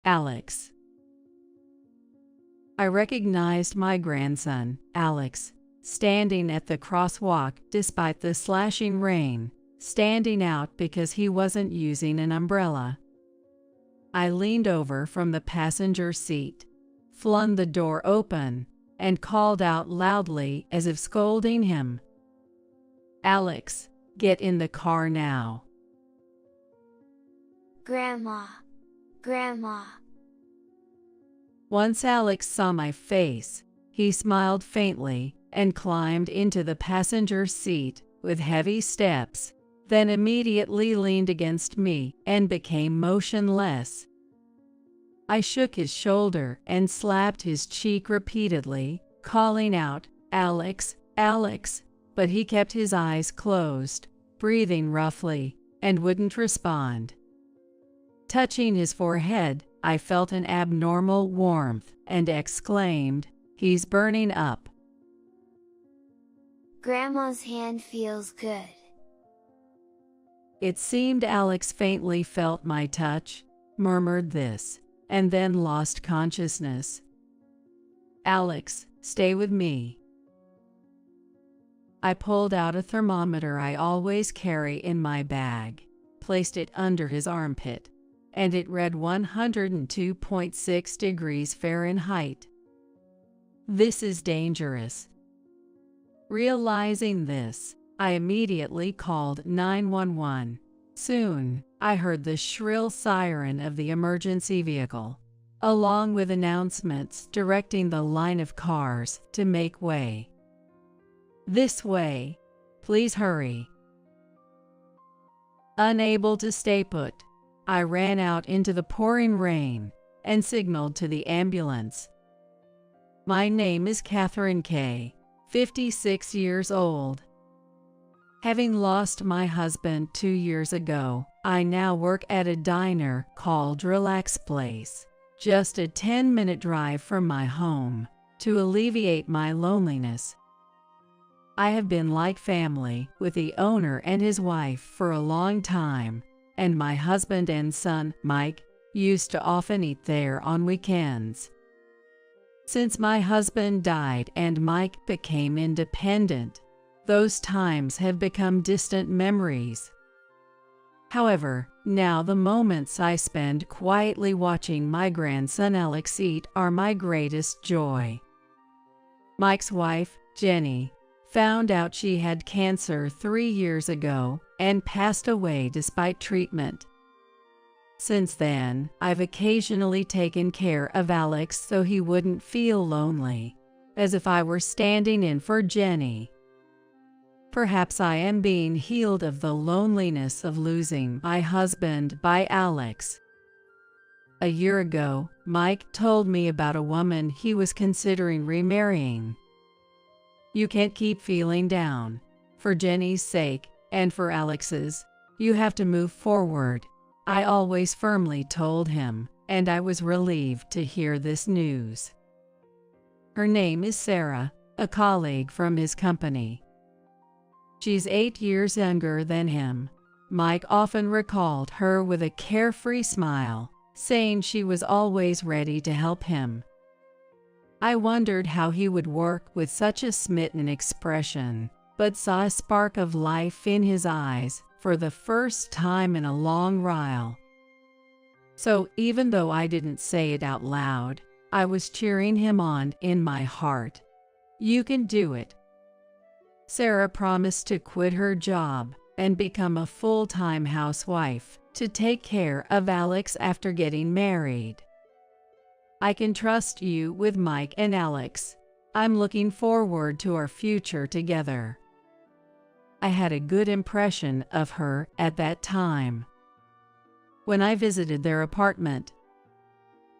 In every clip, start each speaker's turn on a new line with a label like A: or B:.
A: Alex. I recognized my grandson, Alex, standing at the crosswalk despite the slashing rain, standing out because he wasn't using an umbrella. I leaned over from the passenger seat, flung the door open, and called out loudly as if scolding him, "Alex, get in the car now."
B: Grandma, Grandma.
A: Once Alex saw my face, he smiled faintly and climbed into the passenger seat with heavy steps, then immediately leaned against me and became motionless. I shook his shoulder and slapped his cheek repeatedly, calling out, "Alex, Alex," but he kept his eyes closed, breathing roughly, and wouldn't respond. Touching his forehead, I felt an abnormal warmth and exclaimed, "He's burning up."
B: Grandma's hand feels good.
A: It seemed Alex faintly felt my touch, murmured this, and then lost consciousness. "Alex, stay with me." I pulled out a thermometer I always carry in my bag, placed it under his armpit, and it read 102.6 degrees Fahrenheit. This is dangerous. Realizing this, I immediately called 911. Soon, I heard the shrill siren of the emergency vehicle, along with announcements directing the line of cars to make way. "This way. Please hurry." Unable to stay put, I ran out into the pouring rain and signaled to the ambulance. My name is Catherine K., 56 years old. Having lost my husband 2 years ago, I now work at a diner called Relax Place, just a 10-minute drive from my home, to alleviate my loneliness. I have been like family with the owner and his wife for a long time, and my husband and son, Mike, used to often eat there on weekends. Since my husband died and Mike became independent, those times have become distant memories. However, now the moments I spend quietly watching my grandson Alex eat are my greatest joy. Mike's wife, Jenny, found out she had cancer 3 years ago and passed away despite treatment. Since then, I've occasionally taken care of Alex so he wouldn't feel lonely, as if I were standing in for Jenny. Perhaps I am being healed of the loneliness of losing my husband by Alex. A year ago, Mike told me about a woman he was considering remarrying. "You can't keep feeling down. For Jenny's sake, and for Alex's, you have to move forward," I always firmly told him, and I was relieved to hear this news. Her name is Sarah, a colleague from his company. She's 8 years younger than him. Mike often recalled her with a carefree smile, saying she was always ready to help him. I wondered how he would work with such a smitten expression, but saw a spark of life in his eyes for the first time in a long while. So even though I didn't say it out loud, I was cheering him on in my heart. "You can do it." Sarah promised to quit her job and become a full-time housewife to take care of Alex after getting married. "I can trust you with Mike and Alex. I'm looking forward to our future together." I had a good impression of her at that time. When I visited their apartment,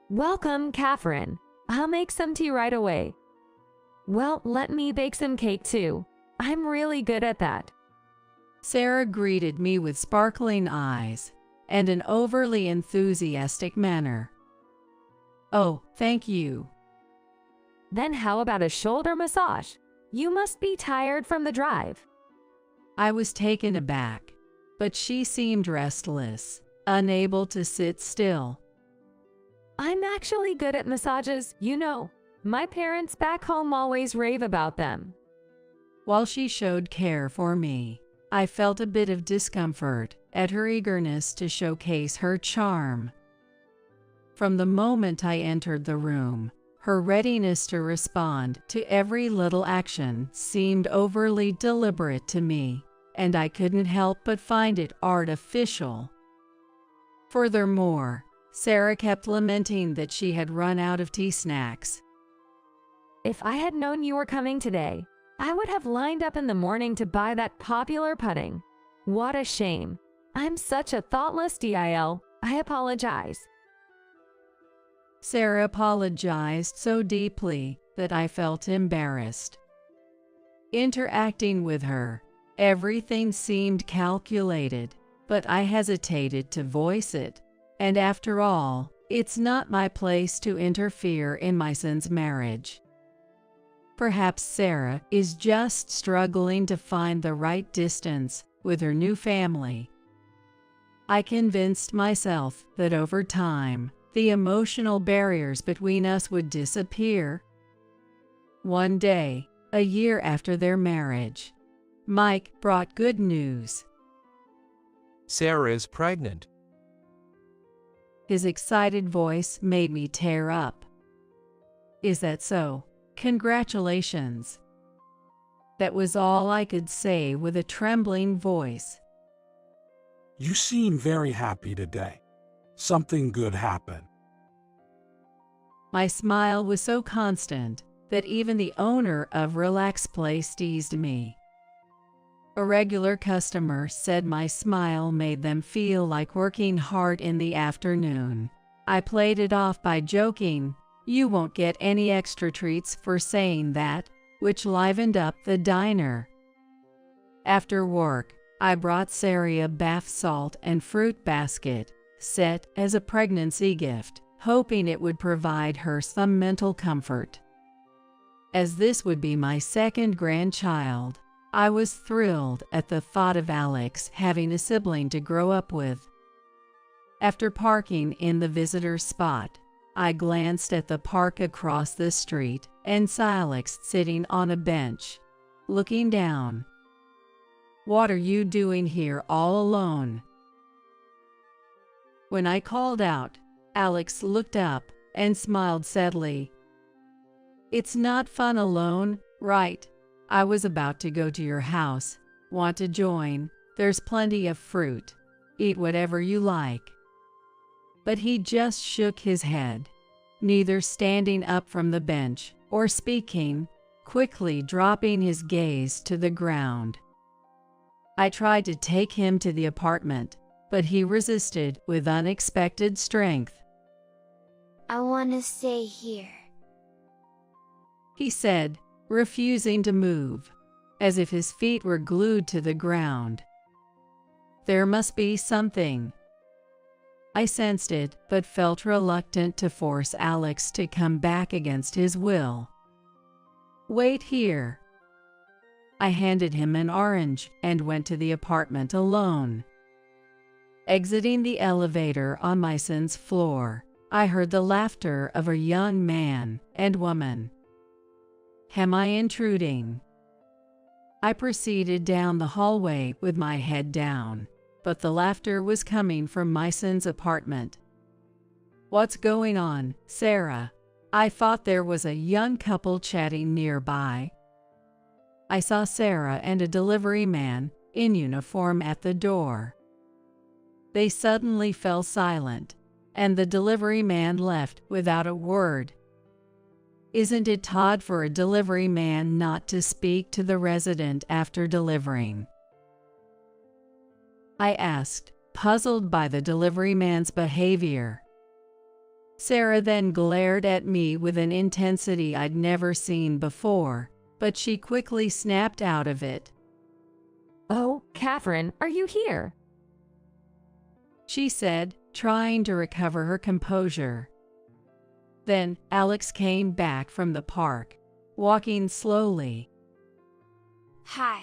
C: "Welcome, Catherine. I'll make some tea right away." "Well, let me bake some cake too. I'm really good at that."
A: Sarah greeted me with sparkling eyes and an overly enthusiastic manner. "Oh, thank you."
C: "Then how about a shoulder massage? You must be tired from the drive."
A: I was taken aback, but she seemed restless, unable to sit still.
C: I'm actually good at massages, you know. My parents back home always rave about them.
A: While she showed care for me, I felt a bit of discomfort at her eagerness to showcase her charm. From the moment I entered the room, her readiness to respond to every little action seemed overly deliberate to me, and I couldn't help but find it artificial. Furthermore, Sarah kept lamenting that she had run out of tea snacks.
C: If I had known you were coming today, I would have lined up in the morning to buy that popular pudding. What a shame. I'm such a thoughtless DIL. I apologize.
A: Sarah apologized so deeply that I felt embarrassed. Interacting with her, everything seemed calculated, but I hesitated to voice it. And after all, it's not my place to interfere in my son's marriage. Perhaps Sarah is just struggling to find the right distance with her new family. I convinced myself that over time, the emotional barriers between us would disappear. One day, a year after their marriage, Mike brought good news.
D: Sarah is pregnant.
A: His excited voice made me tear up. Is that so? Congratulations. That was all I could say with a trembling voice.
E: You seem very happy today. Something good happened.
A: My smile was so constant that even the owner of Relax Place teased me. A regular customer said my smile made them feel like working hard in the afternoon. I played it off by joking, "You won't get any extra treats for saying that," which livened up the diner. After work, I brought Sarah a bath salt and fruit basket, set as a pregnancy gift, hoping it would provide her some mental comfort. As this would be my second grandchild, I was thrilled at the thought of Alex having a sibling to grow up with. After parking in the visitor spot, I glanced at the park across the street and saw Alex sitting on a bench, looking down. "What are you doing here all alone?" When I called out, Alex looked up and smiled sadly. "It's not fun alone, right? I was about to go to your house. Want to join? There's plenty of fruit. Eat whatever you like." But he just shook his head, neither standing up from the bench or speaking, quickly dropping his gaze to the ground. I tried to take him to the apartment, but he resisted with unexpected strength.
B: I want to stay here,
A: he said, refusing to move, as if his feet were glued to the ground. There must be something. I sensed it, but felt reluctant to force Alex to come back against his will. "Wait here." I handed him an orange and went to the apartment alone. Exiting the elevator on my son's floor, I heard the laughter of a young man and woman. Am I intruding? I proceeded down the hallway with my head down, but the laughter was coming from my son's apartment. "What's going on, Sarah?" I thought there was a young couple chatting nearby. I saw Sarah and a delivery man in uniform at the door. They suddenly fell silent, and the delivery man left without a word. Isn't it odd for a delivery man not to speak to the resident after delivering? I asked, puzzled by the delivery man's behavior. Sarah then glared at me with an intensity I'd never seen before, but she quickly snapped out of it.
C: "Oh, Catherine, are you here?"
A: she said, trying to recover her composure. Then Alex came back from the park, walking slowly.
B: Hi,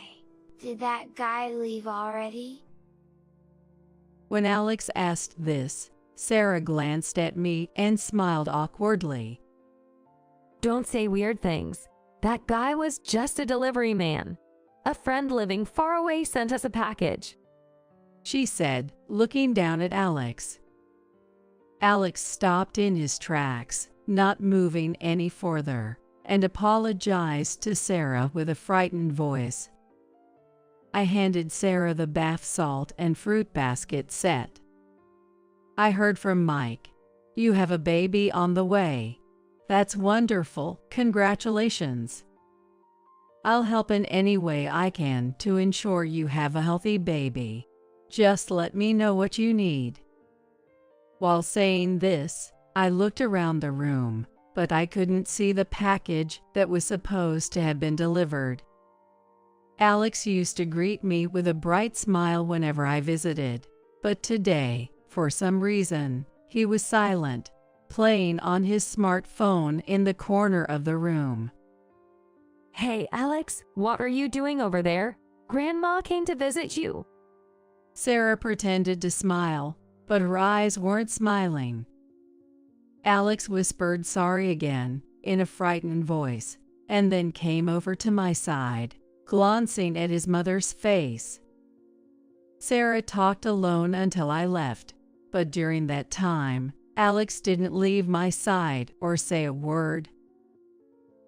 B: did that guy leave already?
A: When Alex asked this, Sarah glanced at me and smiled awkwardly.
C: Don't say weird things. That guy was just a delivery man. A friend living far away sent us a package,
A: she said, looking down at Alex. Alex stopped in his tracks, not moving any further, and apologized to Sarah with a frightened voice. I handed Sarah the bath salt and fruit basket set. I heard from Mike. You have a baby on the way. That's wonderful. Congratulations. I'll help in any way I can to ensure you have a healthy baby. Just let me know what you need. While saying this, I looked around the room, but I couldn't see the package that was supposed to have been delivered. Alex used to greet me with a bright smile whenever I visited, but today, for some reason, he was silent, playing on his smartphone in the corner of the room.
C: Hey, Alex, what are you doing over there? Grandma came to visit you.
A: Sarah pretended to smile, but her eyes weren't smiling. Alex whispered sorry again, in a frightened voice, and then came over to my side, glancing at his mother's face. Sarah talked alone until I left, but during that time, Alex didn't leave my side or say a word.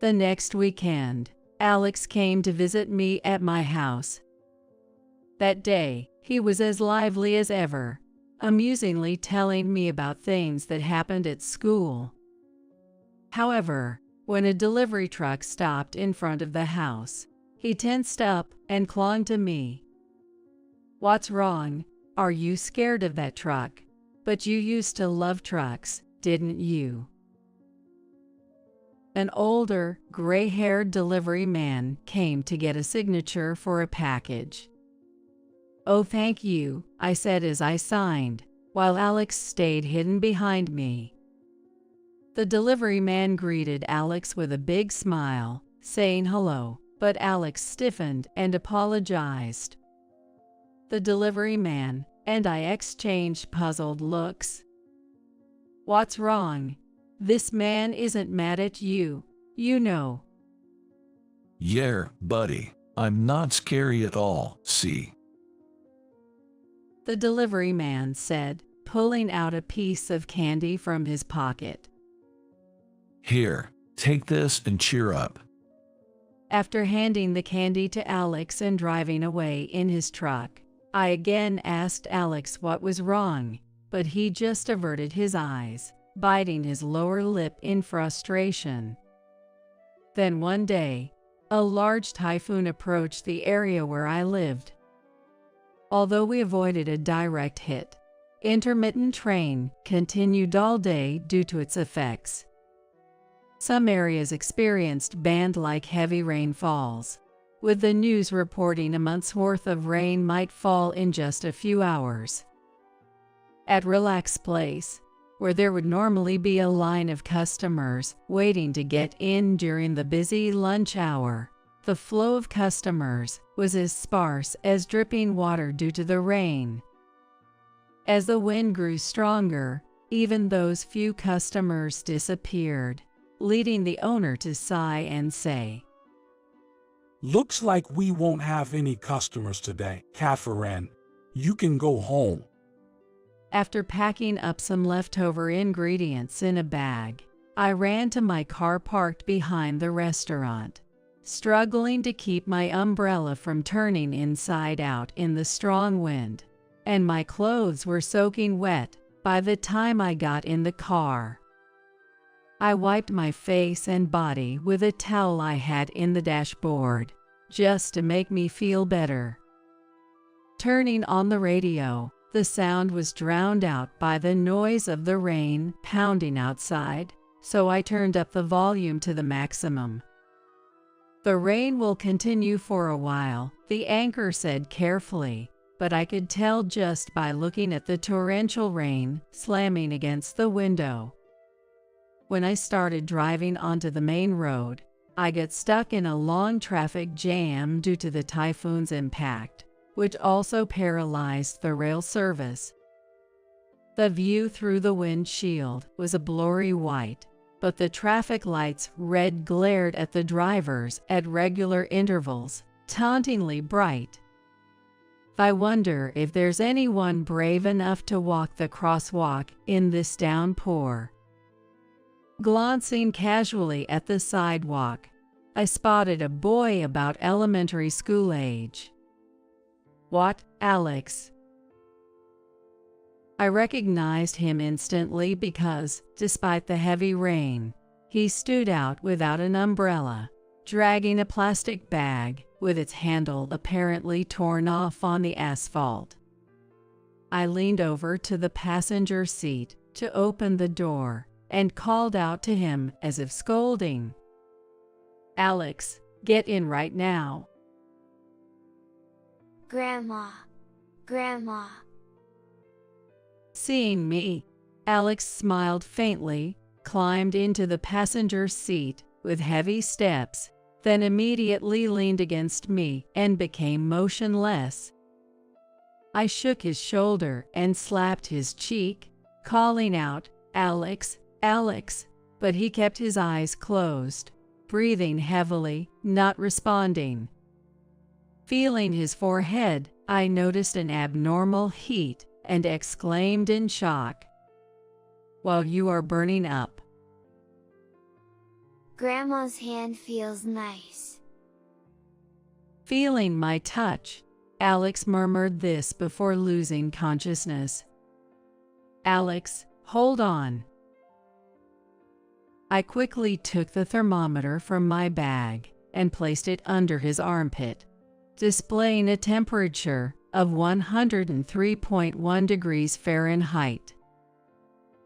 A: The next weekend, Alex came to visit me at my house. That day, he was as lively as ever, amusingly telling me about things that happened at school. However, when a delivery truck stopped in front of the house, he tensed up and clung to me. What's wrong? Are you scared of that truck? But you used to love trucks, didn't you? An older, gray-haired delivery man came to get a signature for a package. Oh, thank you, I said as I signed, while Alex stayed hidden behind me. The delivery man greeted Alex with a big smile, saying hello, but Alex stiffened and apologized. The delivery man and I exchanged puzzled looks. What's wrong? This man isn't mad at you, you know.
F: Yeah, buddy, I'm not scary at all, see?
A: The delivery man said, pulling out a piece of candy from his pocket.
F: Here, take this and cheer up.
A: After handing the candy to Alex and driving away in his truck, I again asked Alex what was wrong, but he just averted his eyes, biting his lower lip in frustration. Then one day, a large typhoon approached the area where I lived. Although we avoided a direct hit, intermittent rain continued all day due to its effects. Some areas experienced band-like heavy rainfalls, with the news reporting a month's worth of rain might fall in just a few hours. At Relax Place, where there would normally be a line of customers waiting to get in during the busy lunch hour, the flow of customers was as sparse as dripping water due to the rain. As the wind grew stronger, even those few customers disappeared, leading the owner to sigh and say,
E: Looks like we won't have any customers today, Catherine. You can go home.
A: After packing up some leftover ingredients in a bag, I ran to my car parked behind the restaurant, struggling to keep my umbrella from turning inside out in the strong wind, and my clothes were soaking wet by the time I got in the car. I wiped my face and body with a towel I had in the dashboard, just to make me feel better. Turning on the radio, the sound was drowned out by the noise of the rain pounding outside, so I turned up the volume to the maximum. The rain will continue for a while, the anchor said carefully, but I could tell just by looking at the torrential rain slamming against the window. When I started driving onto the main road, I got stuck in a long traffic jam due to the typhoon's impact, which also paralyzed the rail service. The view through the windshield was a blurry white, but the traffic lights' red glared at the drivers at regular intervals, tauntingly bright. I wonder if there's anyone brave enough to walk the crosswalk in this downpour. Glancing casually at the sidewalk, I spotted a boy about elementary school age. "What, Alex?" I recognized him instantly because, despite the heavy rain, he stood out without an umbrella, dragging a plastic bag with its handle apparently torn off on the asphalt. I leaned over to the passenger seat to open the door and called out to him as if scolding, "Alex, get in right now."
B: Grandma, Grandma.
A: Seeing me, Alex smiled faintly, climbed into the passenger seat with heavy steps, then immediately leaned against me and became motionless. I shook his shoulder and slapped his cheek, calling out, "Alex, Alex," but he kept his eyes closed, breathing heavily, not responding. Feeling his forehead, I noticed an abnormal heat and exclaimed in shock, "Well, you are burning up."
B: Grandma's hand feels nice.
A: Feeling my touch, Alex murmured this before losing consciousness. "Alex, hold on." I quickly took the thermometer from my bag and placed it under his armpit, displaying a temperature of 103.1 degrees Fahrenheit.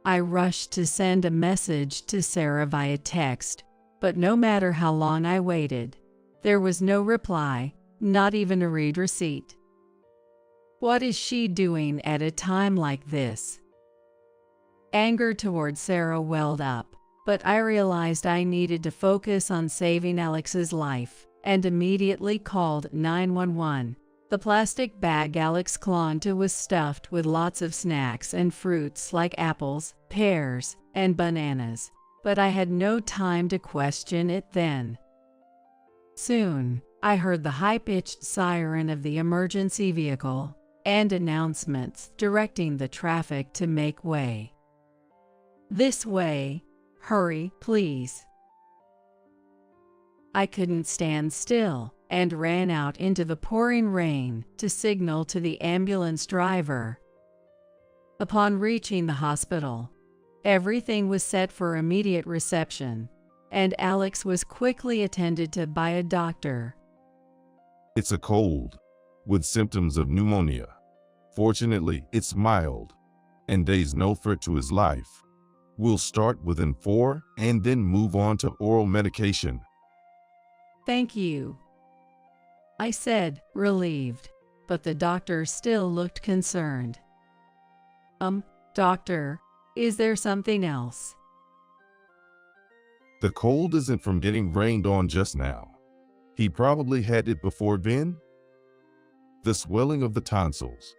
A: I rushed to send a message to Sarah via text, but no matter how long I waited, there was no reply, not even a read receipt. What is she doing at a time like this? Anger toward Sarah welled up, but I realized I needed to focus on saving Alex's life and immediately called 911. The plastic bag Alex clung to was stuffed with lots of snacks and fruits like apples, pears, and bananas, but I had no time to question it then. Soon, I heard the high-pitched siren of the emergency vehicle and announcements directing the traffic to make way. "This way, hurry, please." I couldn't stand still and ran out into the pouring rain to signal to the ambulance driver. Upon reaching the hospital, everything was set for immediate reception, and Alex was quickly attended to by a doctor.
G: "It's a cold, with symptoms of pneumonia. Fortunately, it's mild, and there's no threat to his life. We'll start within 4 and then move on to oral medication."
A: "Thank you," I said, relieved, but the doctor still looked concerned. Doctor, is there something else?"
G: "The cold isn't from getting rained on just now. He probably had it before then. The swelling of the tonsils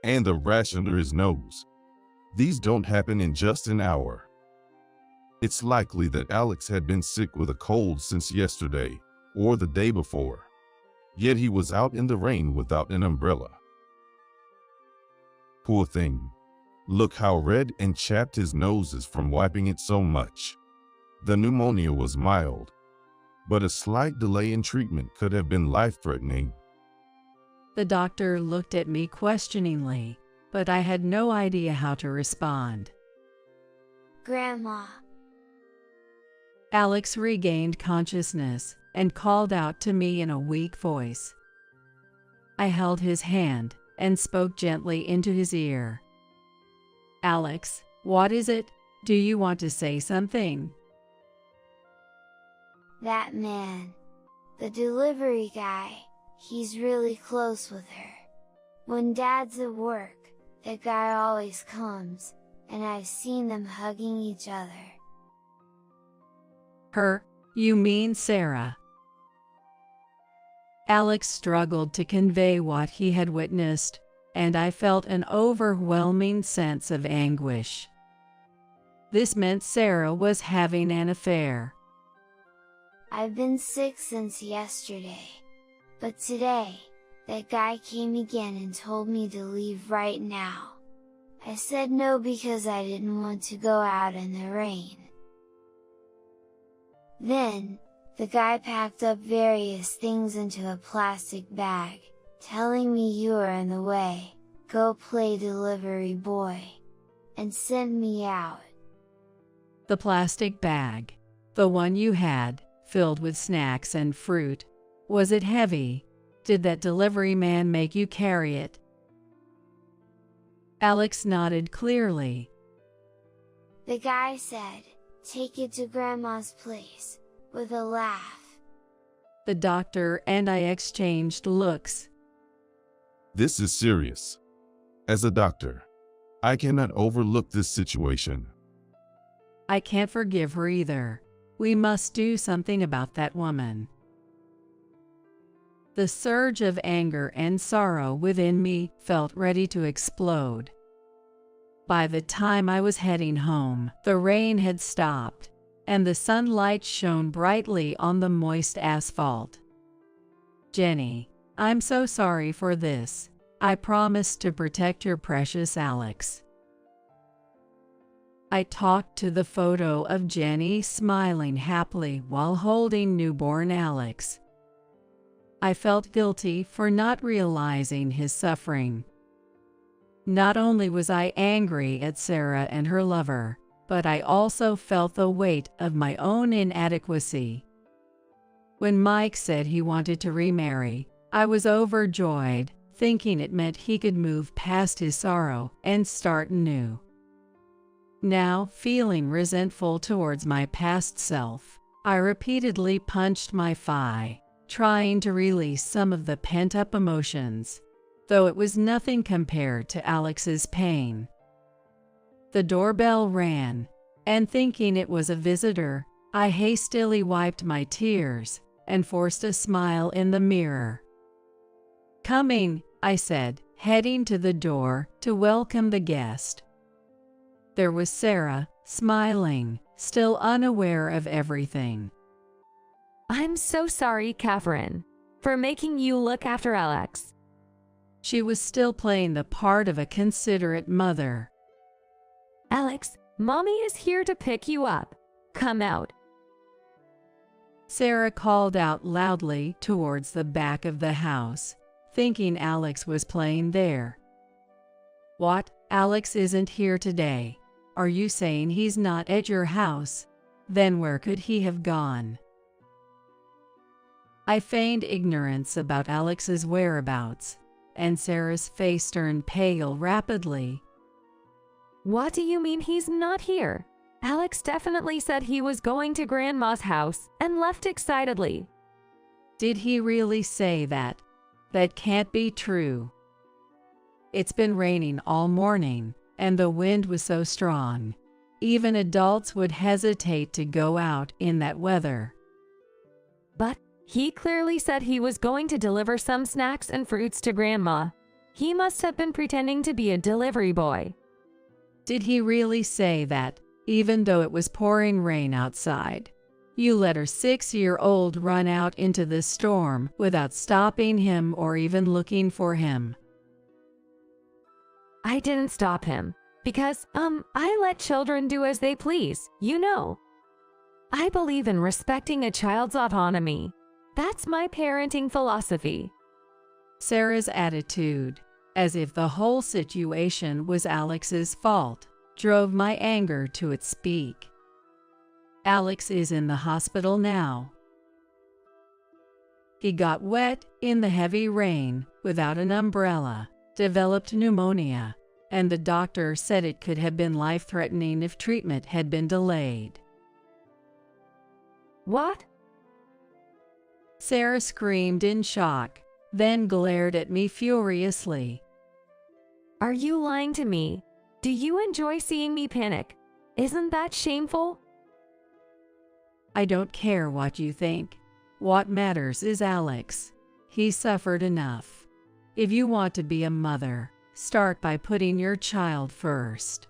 G: and the rash under his nose. These don't happen in just an hour. It's likely that Alex had been sick with a cold since yesterday or the day before. Yet he was out in the rain without an umbrella. Poor thing. Look how red and chapped his nose is from wiping it so much. The pneumonia was mild, but a slight delay in treatment could have been life-threatening."
A: The doctor looked at me questioningly, but I had no idea how to respond.
B: Grandma.
A: Alex regained consciousness and called out to me in a weak voice. I held his hand and spoke gently into his ear. "Alex, what is it? Do you want to say something?"
B: That man. The delivery guy, he's really close with her. When Dad's at work, that guy always comes, and I've seen them hugging each other.
A: "Her? You mean Sarah?" Alex struggled to convey what he had witnessed, and I felt an overwhelming sense of anguish. This meant Sarah was having an affair.
B: I've been sick since yesterday. But today, that guy came again and told me to leave right now. I said no because I didn't want to go out in the rain. Then, the guy packed up various things into a plastic bag, telling me you are in the way, go play delivery boy, and sent me out.
A: The plastic bag, the one you had, filled with snacks and fruit, was it heavy? Did that delivery man make you carry it? Alex nodded clearly.
B: The guy said, take it to Grandma's place, with a laugh.
A: The doctor and I exchanged looks.
G: This is serious. As a doctor, I cannot overlook this situation.
A: I can't forgive her either. We must do something about that woman. The surge of anger and sorrow within me felt ready to explode. By the time I was heading home, the rain had stopped, and the sunlight shone brightly on the moist asphalt. Jenny, I'm so sorry for this. I promise to protect your precious Alex. I talked to the photo of Jenny smiling happily while holding newborn Alex. I felt guilty for not realizing his suffering. Not only was I angry at Sarah and her lover, but I also felt the weight of my own inadequacy. When Mike said he wanted to remarry, I was overjoyed, thinking it meant he could move past his sorrow and start anew. Now, feeling resentful towards my past self, I repeatedly punched my thigh, trying to release some of the pent-up emotions, though it was nothing compared to Alex's pain. The doorbell rang, and thinking it was a visitor, I hastily wiped my tears and forced a smile in the mirror. "Coming," I said, heading to the door to welcome the guest. There was Sarah, smiling, still unaware of everything.
C: I'm so sorry, Catherine, for making you look after Alex.
A: She was still playing the part of a considerate mother.
C: Alex, Mommy is here to pick you up. Come out.
A: Sarah called out loudly towards the back of the house, thinking Alex was playing there. What? Alex isn't here today. Are you saying he's not at your house? Then where could he have gone? I feigned ignorance about Alex's whereabouts, and Sarah's face turned pale rapidly.
C: What do you mean he's not here? Alex definitely said he was going to Grandma's house and left excitedly.
A: Did he really say that? That can't be true. It's been raining all morning, and the wind was so strong. Even adults would hesitate to go out in that weather.
C: But he clearly said he was going to deliver some snacks and fruits to Grandma. He must have been pretending to be a delivery boy.
A: Did he really say that, even though it was pouring rain outside? You let her 6-year-old run out into the storm without stopping him or even looking for him.
C: I didn't stop him, because, I let children do as they please, you know. I believe in respecting a child's autonomy. That's my parenting philosophy.
A: Sarah's attitude, as if the whole situation was Alex's fault, drove my anger to its peak. Alex is in the hospital now. He got wet in the heavy rain without an umbrella, developed pneumonia, and the doctor said it could have been life-threatening if treatment had been delayed.
C: What?
A: Sarah screamed in shock, then glared at me furiously.
C: Are you lying to me? Do you enjoy seeing me panic? Isn't that shameful?
A: I don't care what you think. What matters is Alex. He suffered enough. If you want to be a mother, Start by putting your child first.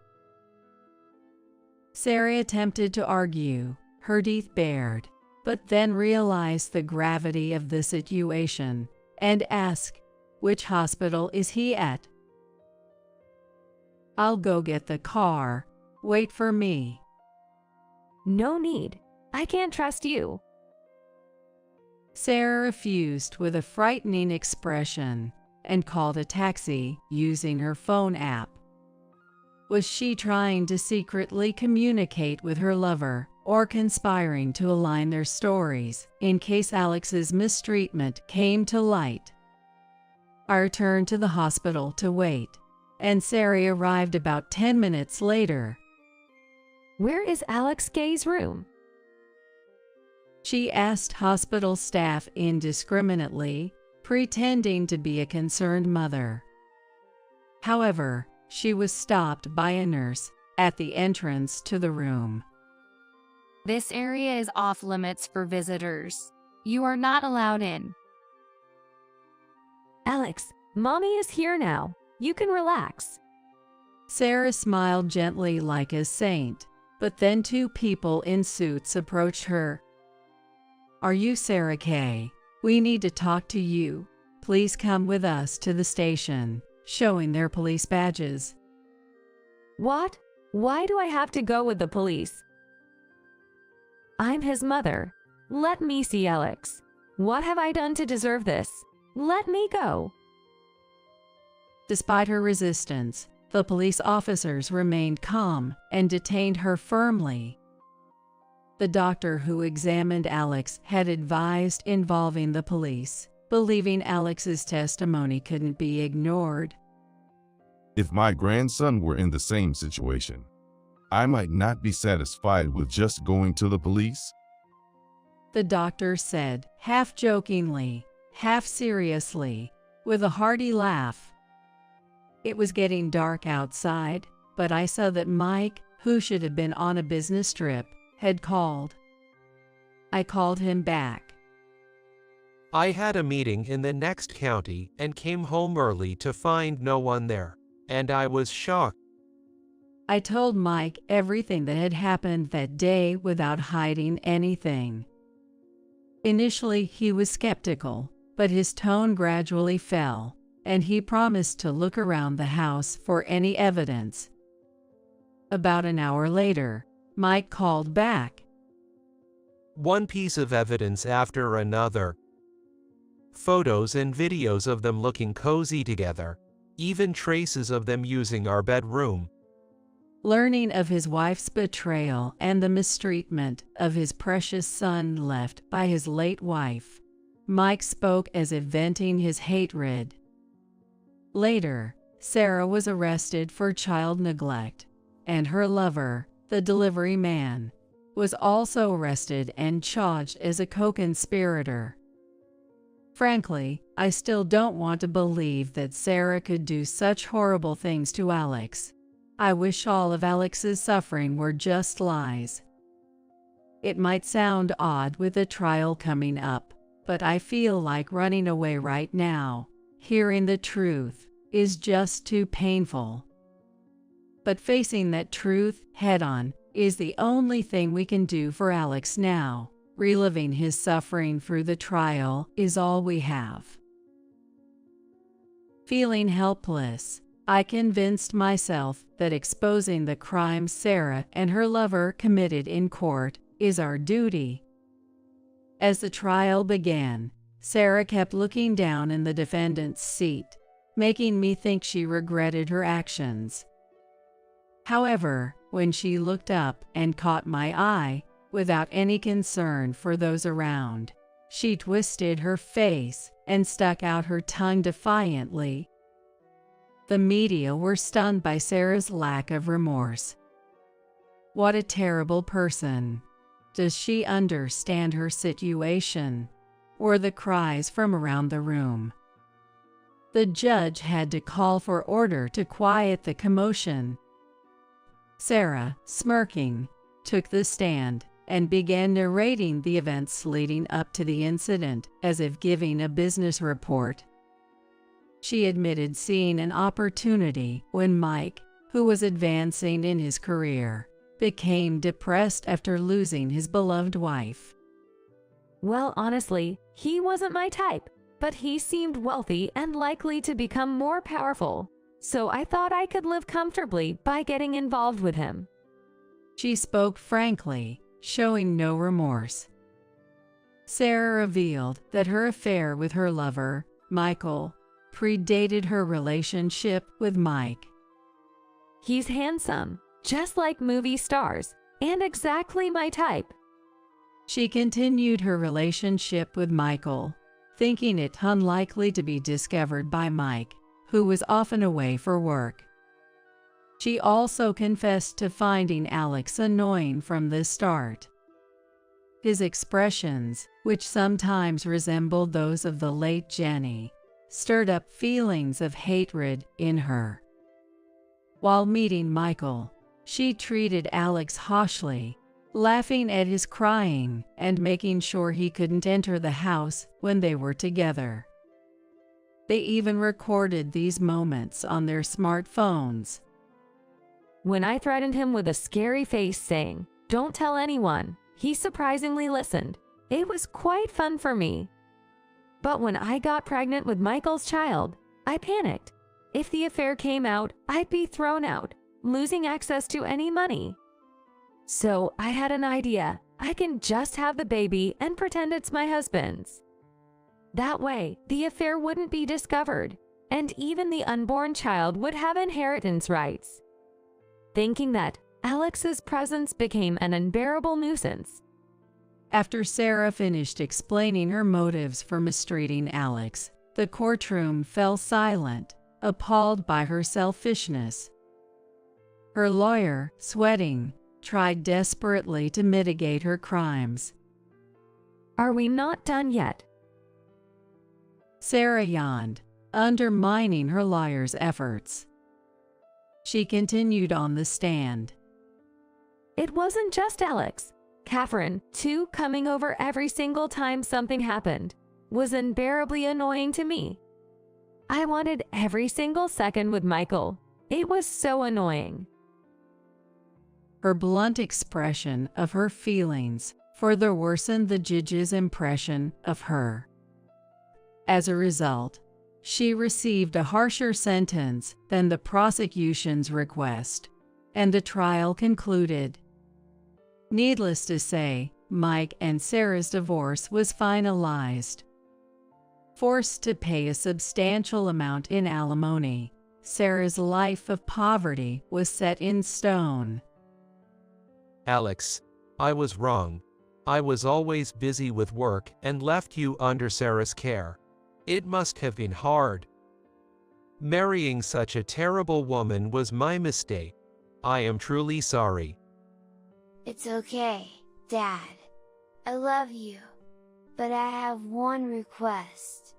A: Sarah attempted to argue, her teeth bared, but then realized the gravity of the situation and asked, "Which hospital is he at?" "I'll go get the car. Wait for me."
C: No need. I can't trust you.
A: Sarah refused with a frightening expression and called a taxi using her phone app. Was she trying to secretly communicate with her lover or conspiring to align their stories in case Alex's mistreatment came to light? I returned to the hospital to wait, and Sarah arrived about 10 minutes later.
C: Where is Alex Gay's room?
A: She asked hospital staff indiscriminately, pretending to be a concerned mother. However, she was stopped by a nurse at the entrance to the room.
H: This area is off limits for visitors. You are not allowed in.
C: Alex, Mommy is here now. You can relax.
A: Sarah smiled gently like a saint, but then two people in suits approached her. "Are you Sarah Kay? We need to talk to you. Please come with us to the station," showing their police badges.
C: What? Why do I have to go with the police? I'm his mother. Let me see Alex. What have I done to deserve this? Let me go.
A: Despite her resistance, the police officers remained calm and detained her firmly. The doctor who examined Alex had advised involving the police, believing Alex's testimony couldn't be ignored.
G: If my grandson were in the same situation, I might not be satisfied with just going to the police.
A: The doctor said, half jokingly, half seriously, with a hearty laugh. It was getting dark outside, but I saw that Mike, who should have been on a business trip, had called. I called him back.
D: I had a meeting in the next county and came home early to find no one there, and I was shocked.
A: I told Mike everything that had happened that day without hiding anything. Initially, he was skeptical, but his tone gradually fell, and he promised to look around the house for any evidence. About an hour later, Mike called back.
D: One piece of evidence after another. Photos and videos of them looking cozy together, even traces of them using our bedroom.
A: Learning of his wife's betrayal and the mistreatment of his precious son left by his late wife, Mike spoke as if venting his hatred. Later, Sarah was arrested for child neglect, and her lover, the delivery man, was also arrested and charged as a co-conspirator. Frankly, I still don't want to believe that Sarah could do such horrible things to Alex. I wish all of Alex's suffering were just lies. It might sound odd with the trial coming up, but I feel like running away right now. Hearing the truth is just too painful. But facing that truth head-on is the only thing we can do for Alex now. Reliving his suffering through the trial is all we have. Feeling helpless, I convinced myself that exposing the crimes Sarah and her lover committed in court is our duty. As the trial began, Sarah kept looking down in the defendant's seat, making me think she regretted her actions. However, when she looked up and caught my eye, without any concern for those around, she twisted her face and stuck out her tongue defiantly. The media were stunned by Sarah's lack of remorse. What a terrible person. Does she understand her situation? Were the cries from around the room. The judge had to call for order to quiet the commotion. Sarah, smirking, took the stand and began narrating the events leading up to the incident as if giving a business report. She admitted seeing an opportunity when Mike, who was advancing in his career, became depressed after losing his beloved wife.
C: Well, honestly, he wasn't my type, but he seemed wealthy and likely to become more powerful, so I thought I could live comfortably by getting involved with him.
A: She spoke frankly, showing no remorse. Sarah revealed that her affair with her lover, Michael, predated her relationship with Mike.
C: He's handsome, just like movie stars, and exactly my type.
A: She continued her relationship with Michael, thinking it unlikely to be discovered by Mike, who was often away for work. She also confessed to finding Alex annoying from the start. His expressions, which sometimes resembled those of the late Jenny, stirred up feelings of hatred in her. While meeting Michael, she treated Alex harshly, laughing at his crying and making sure he couldn't enter the house when they were together. They even recorded these moments on their smartphones.
C: When I threatened him with a scary face saying, "Don't tell anyone," he surprisingly listened. It was quite fun for me. But when I got pregnant with Michael's child, I panicked. If the affair came out, I'd be thrown out, losing access to any money. So I had an idea. I can just have the baby and pretend it's my husband's. That way, the affair wouldn't be discovered, and even the unborn child would have inheritance rights. Thinking that, Alex's presence became an unbearable nuisance.
A: After Sarah finished explaining her motives for mistreating Alex, the courtroom fell silent, appalled by her selfishness. Her lawyer, sweating, tried desperately to mitigate her crimes.
C: Are we not done yet?
A: Sarah yawned, undermining her lawyer's efforts. She continued on the stand.
C: It wasn't just Alex. Catherine, too, coming over every single time something happened, was unbearably annoying to me. I wanted every single second with Michael. It was so annoying.
A: Her blunt expression of her feelings further worsened the judge's impression of her. As a result, she received a harsher sentence than the prosecution's request, and the trial concluded. Needless to say, Mike and Sarah's divorce was finalized. Forced to pay a substantial amount in alimony, Sarah's life of poverty was set in stone.
D: Alex, I was wrong. I was always busy with work and left you under Sarah's care. It must have been hard. Marrying such a terrible woman was my mistake. I am truly sorry.
B: It's okay, Dad. I love you. But I have one request.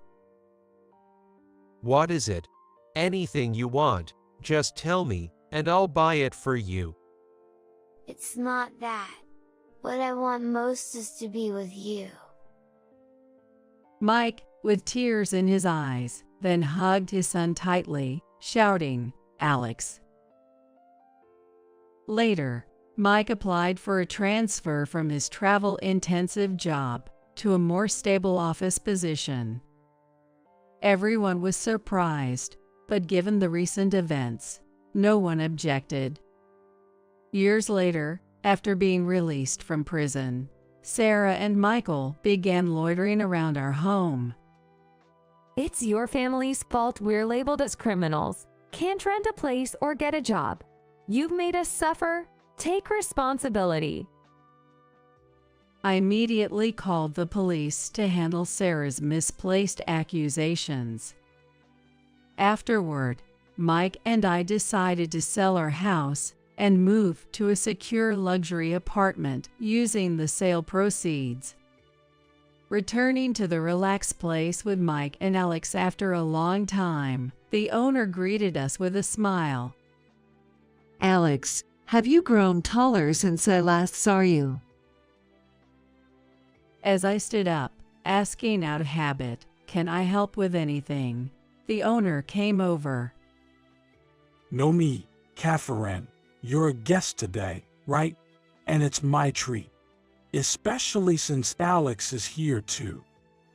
D: What is it? Anything you want, just tell me, and I'll buy it for you.
B: It's not that. What I want most is to be with you.
A: Mike, with tears in his eyes, then hugged his son tightly, shouting, "Alex." Later, Mike applied for a transfer from his travel-intensive job to a more stable office position. Everyone was surprised, but given the recent events, no one objected. Years later, after being released from prison, Sarah and Michael began loitering around our home.
C: It's your family's fault we're labeled as criminals. Can't rent a place or get a job. You've made us suffer. Take responsibility.
A: I immediately called the police to handle Sarah's misplaced accusations. Afterward, Mike and I decided to sell our house and move to a secure luxury apartment using the sale proceeds. Returning to the relaxed place with Mike and Alex after a long time, the owner greeted us with a smile.
I: "Alex, have you grown taller since I last saw you?"
A: As I stood up, asking out of habit, "Can I help with anything?" The owner came over.
E: No need, Catherine. You're a guest today, right? And it's my treat. Especially since Alex is here too.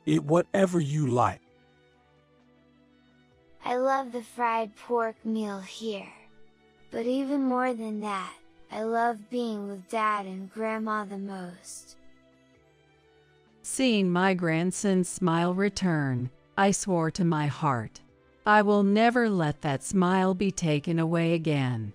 E: Eat whatever you like.
B: I love the fried pork meal here. But even more than that, I love being with Dad and Grandma the most.
A: Seeing my grandson's smile return, I swore to my heart, I will never let that smile be taken away again.